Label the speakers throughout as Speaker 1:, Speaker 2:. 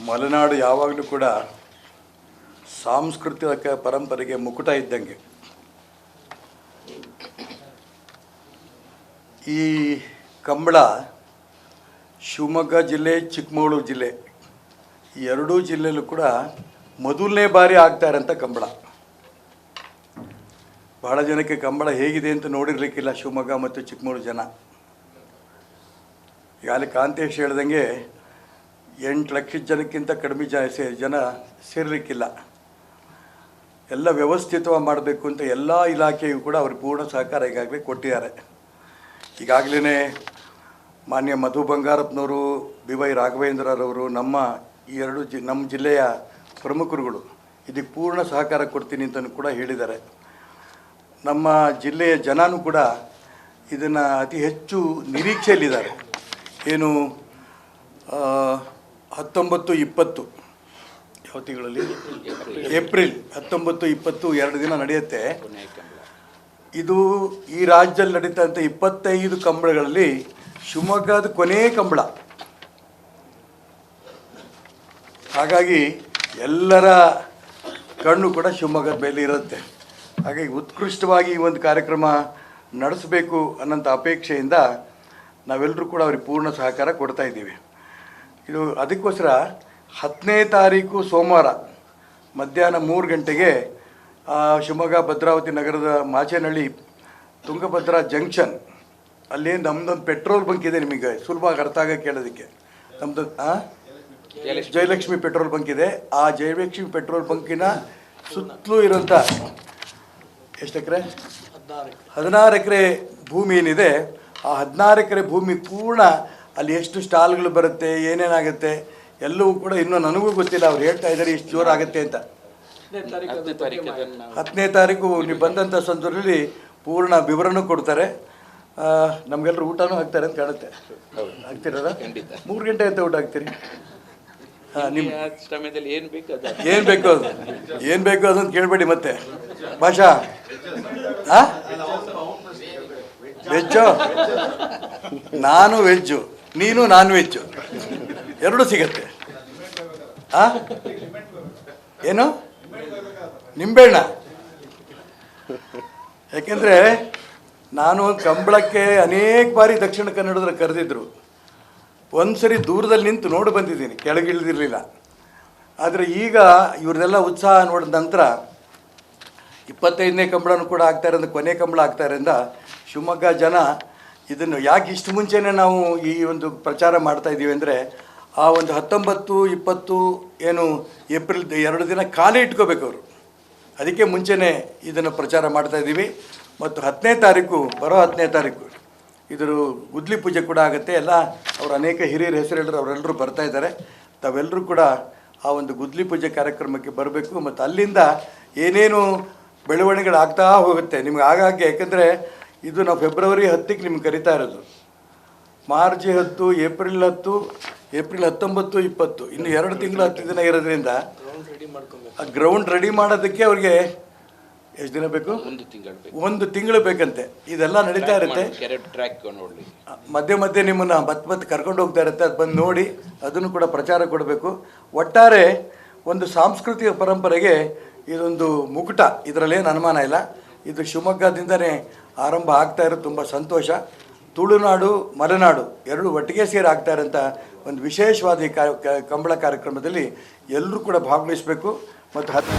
Speaker 1: ಮಲೆನಾಡು ಯಾವಾಗಲೂ ಕೂಡ ಸಾಂಸ್ಕೃತಿಕ ಪರಂಪರೆಗೆ ಮುಕುಟ ಇದ್ದಂಗೆ. ಈ ಕಂಬಳ ಶಿವಮೊಗ್ಗ ಜಿಲ್ಲೆ, ಚಿಕ್ಕಮಗಳೂರು ಜಿಲ್ಲೆ ಈ ಎರಡೂ ಜಿಲ್ಲೆಯಲ್ಲೂ ಕೂಡ ಮೊದಲನೇ ಬಾರಿ ಆಗ್ತಾ ಇರೋಂಥ ಕಂಬಳ. ಬಹಳ ಜನಕ್ಕೆ ಕಂಬಳ ಹೇಗಿದೆ ಅಂತ ನೋಡಿರಲಿಕ್ಕಿಲ್ಲ ಶಿವಮೊಗ್ಗ ಮತ್ತು ಚಿಕ್ಕಮಗಳೂರು ಜನ. ಈಗಾಗಲೇ ಕಾಂತೇಶ್ ಹೇಳ್ದಂಗೆ 8 ಲಕ್ಷ ಜನಕ್ಕಿಂತ ಕಡಿಮೆ ಜನ ಸೇರಲಿಕ್ಕಿಲ್ಲ. ಎಲ್ಲ ವ್ಯವಸ್ಥಿತವಾಗಿ ಮಾಡಬೇಕು ಅಂತ ಎಲ್ಲ ಇಲಾಖೆಯೂ ಕೂಡ ಅವ್ರಿಗೆ ಪೂರ್ಣ ಸಹಕಾರ ಈಗಾಗಲೇ ಕೊಟ್ಟಿದ್ದಾರೆ. ಈಗಾಗಲೇ ಮಾನ್ಯ ಮಧು ಬಂಗಾರಪ್ಪನವರು, BY ರಾಘವೇಂದ್ರರವರು, ನಮ್ಮ ಜಿಲ್ಲೆಯ ಪ್ರಮುಖರುಗಳು ಇದಕ್ಕೆ ಪೂರ್ಣ ಸಹಕಾರ ಕೊಡ್ತೀನಿ ಅಂತಲೂ ಕೂಡ ಹೇಳಿದ್ದಾರೆ. ನಮ್ಮ ಜಿಲ್ಲೆಯ ಜನನೂ ಕೂಡ ಇದನ್ನು ಅತಿ ಹೆಚ್ಚು ನಿರೀಕ್ಷೆಯಲ್ಲಿದ್ದಾರೆ. ಏನು 19-20 ಯಾವ ತಿಂಗಳಲ್ಲಿ? ಏಪ್ರಿಲ್ 19-20 2 ದಿನ ನಡೆಯುತ್ತೆ. ಇದು ಈ ರಾಜ್ಯದಲ್ಲಿ ನಡೀತಂಥ 25 ಕಂಬಳಗಳಲ್ಲಿ ಶಿವಮೊಗ್ಗದ ಕೊನೆಯ ಕಂಬಳ. ಹಾಗಾಗಿ ಎಲ್ಲರ ಕಣ್ಣು ಕೂಡ ಶಿವಮೊಗ್ಗದ ಮೇಲೆ ಇರುತ್ತೆ. ಹಾಗಾಗಿ ಉತ್ಕೃಷ್ಟವಾಗಿ ಈ ಒಂದು ಕಾರ್ಯಕ್ರಮ ನಡೆಸಬೇಕು ಅನ್ನೋಂಥ ಅಪೇಕ್ಷೆಯಿಂದ ನಾವೆಲ್ಲರೂ ಕೂಡ ಅವ್ರಿಗೆ ಪೂರ್ಣ ಸಹಕಾರ ಕೊಡ್ತಾ ಇದ್ದೀವಿ. ಇದು ಅದಕ್ಕೋಸ್ಕರ 10ನೇ ತಾರೀಕು ಸೋಮವಾರ ಮಧ್ಯಾಹ್ನ 3 ಗಂಟೆಗೆ ಶಿವಮೊಗ್ಗ ಭದ್ರಾವತಿ ನಗರದ ಮಾಚೇನಹಳ್ಳಿ ತುಂಗಭದ್ರಾ ಜಂಕ್ಷನ್ ಅಲ್ಲಿ ನಮ್ಮದೊಂದು ಪೆಟ್ರೋಲ್ ಬಂಕ್ ಇದೆ. ನಿಮಗೆ ಸುಲಭವಾಗಿ ಅರ್ಥ ಆಗೋಕ್ಕೆ ಕೇಳೋದಕ್ಕೆ, ನಮ್ಮದು ಜಯಲಕ್ಷ್ಮಿ ಪೆಟ್ರೋಲ್ ಬಂಕ್ ಇದೆ. ಆ ಜಯಲಕ್ಷ್ಮಿ ಪೆಟ್ರೋಲ್ ಬಂಕಿನ ಸುತ್ತಲೂ ಇರೋಂಥ ಎಷ್ಟು ಎಕರೆ? 16 ಎಕರೆ ಭೂಮಿ ಏನಿದೆ, ಆ 16 ಎಕರೆ ಭೂಮಿ ಪೂರ್ಣ ಅಲ್ಲಿ ಎಷ್ಟು ಸ್ಟಾಲ್ಗಳು ಬರುತ್ತೆ, ಏನೇನಾಗುತ್ತೆ ಎಲ್ಲವೂ ಕೂಡ ಇನ್ನೂ ನನಗೂ ಗೊತ್ತಿಲ್ಲ. ಅವ್ರು ಹೇಳ್ತಾ ಇದ್ದಾರೆ ಇಷ್ಟು ಜೋರಾಗುತ್ತೆ ಅಂತ. 10ನೇ ತಾರೀಕು ನೀವು ಬಂದಂಥ ಸಂದರ್ಭದಲ್ಲಿ ಪೂರ್ಣ ವಿವರಣೆ ಕೊಡ್ತಾರೆ. ನಮಗೆಲ್ಲರೂ ಊಟನೂ ಹಾಕ್ತಾರೆ ಅಂತ ಕಾಣುತ್ತೆ. ಹಾಕ್ತಿರಲ್ಲ? 3 ಗಂಟೆ ಅಂತ ಊಟ ಹಾಕ್ತೀರಿ? ನಿಮ್ಮ ಸಮಯದಲ್ಲಿ ಏನು ಬೇಕು ಅದನ್ನು ಕೇಳಬೇಡಿ. ಮತ್ತೆ ಭಾಷಾ ವೆಜ್ಜು, ನಾನು ವೆಜ್ಜು, ನೀನು ನಾನ್ ವೆಜ್ಜು, ಎರಡೂ ಸಿಗತ್ತೆ. ಏನು ನಿಂಬೆಹಣ್ಣ? ಯಾಕೆಂದರೆ ನಾನು ಕಂಬಳಕ್ಕೆ ಅನೇಕ ಬಾರಿ ದಕ್ಷಿಣ ಕನ್ನಡದಲ್ಲಿ ಕರೆದಿದ್ರು. ಒಂದು ಸರಿ ದೂರದಲ್ಲಿ ನಿಂತು ನೋಡಿ ಬಂದಿದ್ದೀನಿ, ಕೆಳಗಿಳಿದಿರಲಿಲ್ಲ. ಆದರೆ ಈಗ ಇವ್ರದೆಲ್ಲ ಉತ್ಸಾಹ ನೋಡಿದ ನಂತರ 25ನೇ ಕಂಬಳನೂ ಕೂಡ ಆಗ್ತಾ ಇರೋದು, ಕೊನೆ ಕಂಬಳ ಆಗ್ತಾ ಇರೋದ್ರಿಂದ ಶಿವಮೊಗ್ಗ ಜನ ಇದನ್ನು ಯಾಕೆ ಇಷ್ಟು ಮುಂಚೆನೇ ನಾವು ಈ ಒಂದು ಪ್ರಚಾರ ಮಾಡ್ತಾ ಇದ್ದೀವಿ ಅಂದರೆ, ಆ ಒಂದು 19-20 ಏನು ಏಪ್ರಿಲ್ 2 ದಿನ ಖಾಲಿ ಇಟ್ಕೋಬೇಕು ಅವರು. ಅದಕ್ಕೆ ಮುಂಚೆನೇ ಇದನ್ನು ಪ್ರಚಾರ ಮಾಡ್ತಾ ಇದ್ದೀವಿ. ಮತ್ತು 10ನೇ ತಾರೀಕು, ಬರೋ 10ನೇ ತಾರೀಕು ಇದ್ರ ಗುದ್ಲಿ ಪೂಜೆ ಕೂಡ ಆಗುತ್ತೆ. ಎಲ್ಲ ಅವರು ಅನೇಕ ಹಿರಿಯರ ಹೆಸರು ಹೇಳಿದ್ರು, ಅವರೆಲ್ಲರೂ ಬರ್ತಾ ಇದ್ದಾರೆ. ತಾವೆಲ್ಲರೂ ಕೂಡ ಆ ಒಂದು ಗುದ್ಲಿ ಪೂಜೆ ಕಾರ್ಯಕ್ರಮಕ್ಕೆ ಬರಬೇಕು. ಮತ್ತು ಅಲ್ಲಿಂದ ಏನೇನು ಬೆಳವಣಿಗೆಗಳಾಗ್ತಾ ಹೋಗುತ್ತೆ ನಿಮ್ಗೆ ಆಗಾಗ್ಗೆ. ಯಾಕೆಂದರೆ ಇದು ನಾವು ಫೆಬ್ರವರಿ 10ಕ್ಕೆ ನಿಮ್ಗೆ ಕರಿತಾ ಇರೋದು. ಮಾರ್ಚ್ 10, ಏಪ್ರಿಲ್ 10, ಏಪ್ರಿಲ್ 19, 20 ಇನ್ನು 2 ತಿಂಗಳು 10 ದಿನ ಇರೋದ್ರಿಂದ ಆ ಗ್ರೌಂಡ್ ರೆಡಿ ಮಾಡೋದಕ್ಕೆ ಅವ್ರಿಗೆ ಎಷ್ಟು ದಿನ ಬೇಕು? 1 ತಿಂಗಳು ಬೇಕಂತೆ. ಇದೆಲ್ಲ ನಡೀತಾ ಇರುತ್ತೆ. ಮಧ್ಯೆ ಮಧ್ಯೆ ನಿಮ್ಮನ್ನು ಮತ್ತೆ ಕರ್ಕೊಂಡು ಹೋಗ್ತಾ ಇರುತ್ತೆ. ಅದು ಬಂದು ನೋಡಿ ಅದನ್ನು ಕೂಡ ಪ್ರಚಾರ ಕೊಡಬೇಕು. ಒಟ್ಟಾರೆ ಒಂದು ಸಾಂಸ್ಕೃತಿಕ ಪರಂಪರೆಗೆ ಇದೊಂದು ಮುಕುಟ, ಇದರಲ್ಲೇನು ಅನುಮಾನ ಇಲ್ಲ. ಇದು ಶಿವಮೊಗ್ಗದಿಂದನೇ ಆರಂಭ ಆಗ್ತಾ ಇರೋದು. ತುಂಬ ಸಂತೋಷ. ತುಳುನಾಡು, ಮಲೆನಾಡು ಎರಡೂ ಒಟ್ಟಿಗೆ ಸೇರಿ ಆಗ್ತಾ ಇರೋಂಥ ಒಂದು ವಿಶೇಷವಾದ ಈ ಕಂಬಳ ಕಾರ್ಯಕ್ರಮದಲ್ಲಿ ಎಲ್ಲರೂ ಕೂಡ ಭಾಗವಹಿಸಬೇಕು. ಮತ್ತು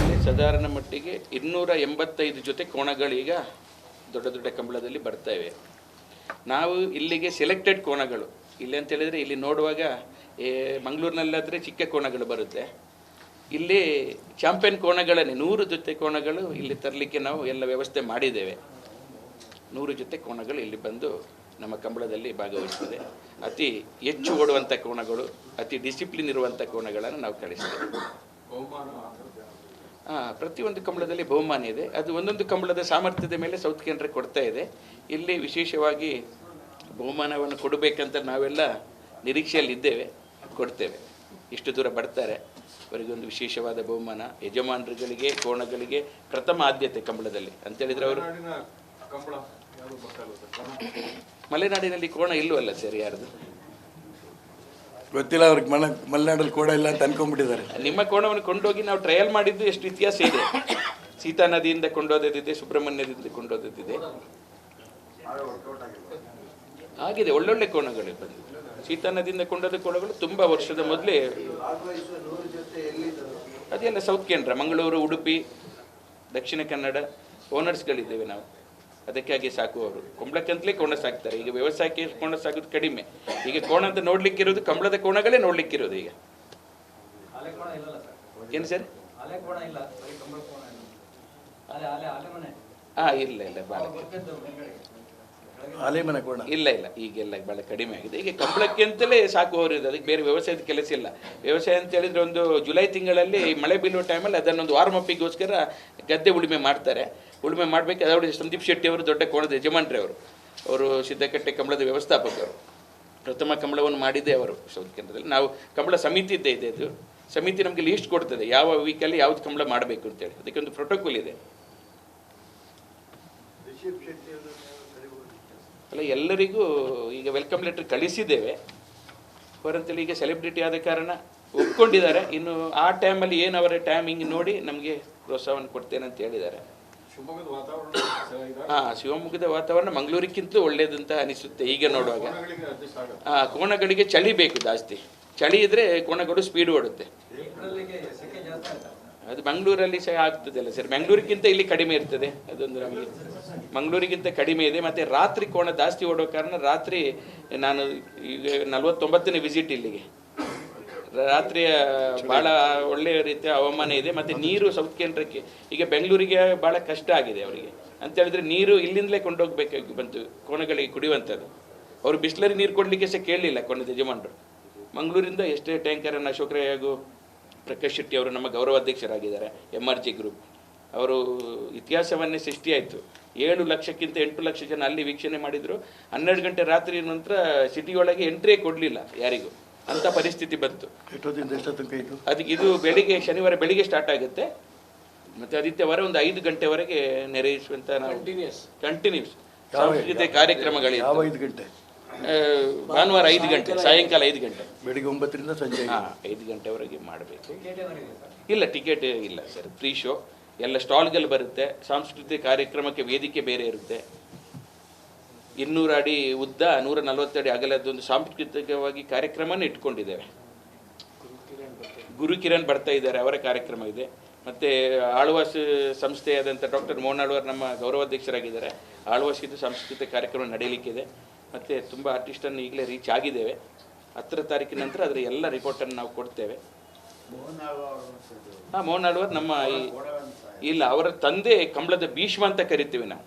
Speaker 2: ಸಾಧಾರಣ ಮಟ್ಟಿಗೆ 285 ಜೊತೆ ಕೋಣಗಳೀಗ ದೊಡ್ಡ ದೊಡ್ಡ ಕಂಬಳದಲ್ಲಿ ಬರ್ತವೆ. ನಾವು ಇಲ್ಲಿಗೆ ಸೆಲೆಕ್ಟೆಡ್ ಕೋಣಗಳು ಇಲ್ಲಿ ಅಂತ ಹೇಳಿದರೆ, ಇಲ್ಲಿ ನೋಡುವಾಗ ಮಂಗಳೂರಿನಲ್ಲಾದರೆ ಚಿಕ್ಕ ಕೋಣಗಳು ಬರುತ್ತೆ. ಇಲ್ಲಿ ಚಾಂಪಿಯನ್ ಕೋಣಗಳನ್ನೇ 100 ಜೊತೆ ಕೋಣಗಳು ಇಲ್ಲಿ ತರಲಿಕ್ಕೆ ನಾವು ಎಲ್ಲ ವ್ಯವಸ್ಥೆ ಮಾಡಿದ್ದೇವೆ. 100 ಜೊತೆ ಕೋಣಗಳು ಇಲ್ಲಿ ಬಂದು ನಮ್ಮ ಕಂಬಳದಲ್ಲಿ ಭಾಗವಹಿಸ್ತದೆ. ಅತಿ ಹೆಚ್ಚು ಓಡುವಂಥ ಕೋಣಗಳು, ಅತಿ ಡಿಸಿಪ್ಲಿನ್ ಇರುವಂಥ ಕೋಣಗಳನ್ನು ನಾವು ಕಳಿಸ್ತೇವೆ. ಪ್ರತಿಯೊಂದು ಕಂಬಳದಲ್ಲಿ ಬಹುಮಾನ ಇದೆ. ಅದು ಒಂದೊಂದು ಕಂಬಳದ ಸಾಮರ್ಥ್ಯದ ಮೇಲೆ ಸೌತ್ ಕೇಂದ್ರ ಕೊಡ್ತಾ ಇದೆ. ಇಲ್ಲಿ ವಿಶೇಷವಾಗಿ ಬಹುಮಾನವನ್ನು ಕೊಡಬೇಕಂತ ನಾವೆಲ್ಲ ನಿರೀಕ್ಷೆಯಲ್ಲಿದ್ದೇವೆ, ಕೊಡ್ತೇವೆ. ಇಷ್ಟು ದೂರ ಬರ್ತಾರೆ, ಅವರಿಗೊಂದು ವಿಶೇಷವಾದ ಬಹುಮಾನ. ಯಜಮಾನರುಗಳಿಗೆ, ಕೋಣಗಳಿಗೆ ಪ್ರಥಮ ಆದ್ಯತೆ ಕಂಬಳದಲ್ಲಿ ಅಂತೇಳಿದರೆ ಅವರು ಮಲೆನಾಡಿನಲ್ಲಿ ಕೋಣ ಇಲ್ಲವಲ್ಲ ಸರ್ ಯಾರ್ದು?
Speaker 1: ಗೊತ್ತಿಲ್ಲ ಅವ್ರಿಗೆ ಮಲೆನಾಡಲ್ಲಿ ಕೋಣ ಇಲ್ಲ ಅಂತ ಅನ್ಕೊಂಡ್ಬಿಟ್ಟಿದ್ದಾರೆ.
Speaker 2: ನಿಮ್ಮ ಕೋಣವನ್ನು ಕೊಂಡೋಗಿ ನಾವು ಟ್ರಯಲ್ ಮಾಡಿದ್ದು ಎಷ್ಟು ಇತಿಹಾಸ ಇದೆ. ಸೀತಾ ನದಿಯಿಂದ ಕೊಂಡೋದದಿದೆ, ಸುಬ್ರಹ್ಮಣ್ಯದಿಂದ ಕೊಂಡೋದದಿದೆ, ಆಗಿದೆ. ಒಳ್ಳೊಳ್ಳೆ ಕೋಣಗಳು ಬಂದಿದೆ. ಸೀತಾ ನದಿಯಿಂದ ಕೊಂಡೋದ ಕೋಣಗಳು ತುಂಬ ವರ್ಷದ ಮೊದಲೇ. ಅದೆಲ್ಲ ಸೌತ್ ಕೇಂದ್ರ, ಮಂಗಳೂರು, ಉಡುಪಿ, ದಕ್ಷಿಣ ಕನ್ನಡ ಓನರ್ಸ್ಗಳಿದ್ದೇವೆ ನಾವು. ಅದಕ್ಕಾಗಿ ಸಾಕುವವರು ಕಂಬಳಕ್ಕಂತಲೇ ಕೋಣ ಸಾಕ್ತಾರೆ. ಈಗ ವ್ಯವಸಾಯಕ್ಕೆ ಕೋಣ ಸಾಕೋದು ಕಡಿಮೆ. ಈಗ ಕೋಣ ಅಂತ ನೋಡ್ಲಿಕ್ಕಿರೋದು ಕಂಬಳದ ಕೋಣಗಳೇ ನೋಡ್ಲಿಕ್ಕಿರೋದು ಈಗ. ಏನು ಸರ್? ಇಲ್ಲ ಭಾಳ
Speaker 1: ಆಲೆಮನೆ ಕೋಣ
Speaker 2: ಇಲ್ಲ ಈಗೆಲ್ಲ ಭಾಳ ಕಡಿಮೆ ಆಗಿದೆ. ಈಗ ಕಂಬಳಕ್ಕೆ ಅಂತಲೇ ಸಾಕುವವರು ಇದೆ. ಅದಕ್ಕೆ ಬೇರೆ ವ್ಯವಸಾಯದ ಕೆಲಸ ಇಲ್ಲ. ವ್ಯವಸಾಯ ಅಂತ ಹೇಳಿದ್ರೆ ಒಂದು ಜುಲೈ ತಿಂಗಳಲ್ಲಿ ಮಳೆ ಬೀಳುವ ಟೈಮಲ್ಲಿ ಅದನ್ನೊಂದು ವಾರ್ಮ್ ಅಪ್ಪಿಗೋಸ್ಕರ ಗದ್ದೆ ಉಳುಮೆ ಮಾಡ್ತಾರೆ. ಉಳುಮೆ ಮಾಡಬೇಕು. ಅದರಲ್ಲಿ ಸಂದೀಪ್ ಶೆಟ್ಟಿ ಅವರು ದೊಡ್ಡ ಕೋಣದ ಯಜಮಾನ್ರೆ ಅವರು ಸಿದ್ದಕಟ್ಟೆ ಕಂಬಳದ ವ್ಯವಸ್ಥಾಪಕರು. ಪ್ರಥಮ ಕಂಬಳವನ್ನು ಮಾಡಿದ್ದೆ ಅವರು ಸೌತ್ ಕೇಂದ್ರದಲ್ಲಿ. ನಾವು ಕಂಬಳ ಸಮಿತಿ ಇದೆ ಅದು. ಸಮಿತಿ ನಮಗೆ ಲೀಸ್ಟ್ ಕೊಡ್ತದೆ ಯಾವ ವೀಕಲ್ಲಿ ಯಾವ್ದು ಕಂಬಳ ಮಾಡಬೇಕು ಅಂತೇಳಿ. ಅದಕ್ಕೆ ಒಂದು ಪ್ರೋಟೋಕಾಲ್ ಇದೆ. ಅಲ್ಲ, ಎಲ್ಲರಿಗೂ ಈಗ ವೆಲ್ಕಮ್ ಲೆಟರ್ ಕಳಿಸಿದ್ದೇವೆ. ಅವರಂತೇಳಿ ಈಗ ಸೆಲೆಬ್ರಿಟಿ ಆದ ಕಾರಣ ಒಪ್ಕೊಂಡಿದ್ದಾರೆ. ಇನ್ನು ಆ ಟೈಮಲ್ಲಿ ಏನು ಅವರ ಟೈಮಿಂಗ್ ನೋಡಿ ನಮಗೆ ಪ್ರೋತ್ಸಾಹವನ್ನು ಕೊಡ್ತೇನೆ ಅಂತ ಹೇಳಿದ್ದಾರೆ. ಶಿವಮೊಗ್ಗದ ವಾತಾವರಣ ಮಂಗಳೂರಿಗಿಂತಲೂ ಒಳ್ಳೇದಂತ ಅನಿಸುತ್ತೆ ಈಗ ನೋಡುವಾಗ. ಕೋಣಗಳಿಗೆ ಚಳಿ ಬೇಕು ಜಾಸ್ತಿ. ಚಳಿ ಇದ್ರೆ ಕೋಣಗಳು ಸ್ಪೀಡ್ ಓಡುತ್ತೆ. ಅದು ಮಂಗಳೂರಲ್ಲಿ ಸಹ ಆಗ್ತದಲ್ಲ ಸರ್. ಮಂಗಳೂರಿಗಿಂತ ಇಲ್ಲಿ ಕಡಿಮೆ ಇರ್ತದೆ. ಅದೊಂದು ನಮಗೆ ಮಂಗಳೂರಿಗಿಂತ ಕಡಿಮೆ ಇದೆ. ಮತ್ತು ರಾತ್ರಿ ಕೋಣ ಜಾಸ್ತಿ ಓಡೋ ಕಾರಣ ರಾತ್ರಿ ನಾನು ಈಗ 49ನೇ ವಿಸಿಟ್ ಇಲ್ಲಿಗೆ. ರಾತ್ರಿಯ ಭಾಳ ಒಳ್ಳೆಯ ರೀತಿಯ ಹವಾಮಾನ ಇದೆ. ಮತ್ತು ನೀರು ಸೌತ್ ಕೇಂದ್ರಕ್ಕೆ ಈಗ ಬೆಂಗಳೂರಿಗೆ ಭಾಳ ಕಷ್ಟ ಆಗಿದೆ ಅವರಿಗೆ. ಅಂತೇಳಿದ್ರೆ ನೀರು ಇಲ್ಲಿಂದಲೇ ಕೊಂಡೋಗ್ಬೇಕಾಗಿ ಬಂತು ಕೋಣಗಳಿಗೆ ಕುಡಿಯುವಂಥದ್ದು. ಅವರು ಬಿಸ್ಲರಿ ನೀರು ಕೊಡಲಿಕ್ಕೆ ಸಹ ಕೇಳಲಿಲ್ಲ ಕೋಣದ ಯಜಮಾನರು. ಮಂಗಳೂರಿಂದ ಎಷ್ಟೇ ಟ್ಯಾಂಕರನ್ನು ಅಶೋಕ್ ರೈ ಹಾಗೂ ಪ್ರಕಾಶ್ ಶೆಟ್ಟಿ ಅವರು ನಮ್ಮ ಗೌರವಾಧ್ಯಕ್ಷರಾಗಿದ್ದಾರೆ. MRG ಗ್ರೂಪ್ ಅವರು ಇತಿಹಾಸವನ್ನೇ ಸೃಷ್ಟಿಯಾಯಿತು. 7 ಲಕ್ಷಕ್ಕಿಂತ 8 ಲಕ್ಷ ಜನ ಅಲ್ಲಿ ವೀಕ್ಷಣೆ ಮಾಡಿದರು. 12 ಗಂಟೆ ರಾತ್ರಿ ನಂತರ ಸಿಟಿಯೊಳಗೆ ಎಂಟ್ರಿಯೇ ಕೊಡಲಿಲ್ಲ ಯಾರಿಗೂ. ಅಂಥ ಪರಿಸ್ಥಿತಿ ಬಂತು. ಅದಕ್ಕೆ ಇದು ಬೆಳಿಗ್ಗೆ ಶನಿವಾರ ಬೆಳಿಗ್ಗೆ ಸ್ಟಾರ್ಟ್ ಆಗುತ್ತೆ. ಮತ್ತು ಆದಿತ್ಯವಾರ ಒಂದು 5 ಗಂಟೆವರೆಗೆ ನೆರವೇರಿಸುವಂಥ ನಾವು ಕಂಟಿನ್ಯೂಸ್ ಸಾಂಸ್ಕೃತಿಕ ಕಾರ್ಯಕ್ರಮಗಳಿವೆ.
Speaker 1: 5 ಗಂಟೆ
Speaker 2: ಭಾನುವಾರ 5 ಗಂಟೆ, ಸಾಯಂಕಾಲ 5 ಗಂಟೆ,
Speaker 1: ಬೆಳಿಗ್ಗೆ 9ರಿಂದ ಸಂಜೆ
Speaker 2: 5 ಗಂಟೆವರೆಗೆ ಮಾಡಬೇಕು. ಇಲ್ಲ, ಟಿಕೆಟ್ ಇಲ್ಲ ಸರ್, ಫ್ರೀ ಶೋ. ಎಲ್ಲ ಸ್ಟಾಲ್ಗಳು ಬರುತ್ತೆ. ಸಾಂಸ್ಕೃತಿಕ ಕಾರ್ಯಕ್ರಮಕ್ಕೆ ವೇದಿಕೆ ಬೇರೆ ಇರುತ್ತೆ. 200 ಅಡಿ ಉದ್ದ, 140 ಅಡಿ ಅಗಲದೊಂದು ಸಾಂಸ್ಕೃತಿಕವಾಗಿ ಕಾರ್ಯಕ್ರಮನ ಇಟ್ಕೊಂಡಿದ್ದೇವೆ. ಗುರುಕಿರಣ್ ಬರ್ತಾ ಇದ್ದಾರೆ, ಅವರ ಕಾರ್ಯಕ್ರಮ ಇದೆ. ಮತ್ತು ಆಳ್ವಾಸ್ ಸಂಸ್ಥೆಯಾದಂಥ ಡಾಕ್ಟರ್ ಮೋಹನ್ ಆಳ್ವಾರ್ ನಮ್ಮ ಗೌರವಾಧ್ಯಕ್ಷರಾಗಿದ್ದಾರೆ. ಆಳ್ವಾಸ್ ಇದು ಸಾಂಸ್ಕೃತಿಕ ಕಾರ್ಯಕ್ರಮ ನಡೆಯಲಿಕ್ಕಿದೆ. ಮತ್ತು ತುಂಬ ಆರ್ಟಿಸ್ಟನ್ನು ಈಗಲೇ ರೀಚ್ ಆಗಿದ್ದೇವೆ. 10 ತಾರೀಕಿನ ನಂತರ ಅದರ ಎಲ್ಲ ರಿಪೋರ್ಟನ್ನು ನಾವು ಕೊಡ್ತೇವೆ. ಮೋಹನ್ ಆಳ್ವಾರ್ ನಮ್ಮ ಇಲ್ಲ, ಅವರ ತಂದೆ ಕಂಬಳದ ಭೀಷ್ಮ ಅಂತ ಕರಿತೀವಿ ನಾವು.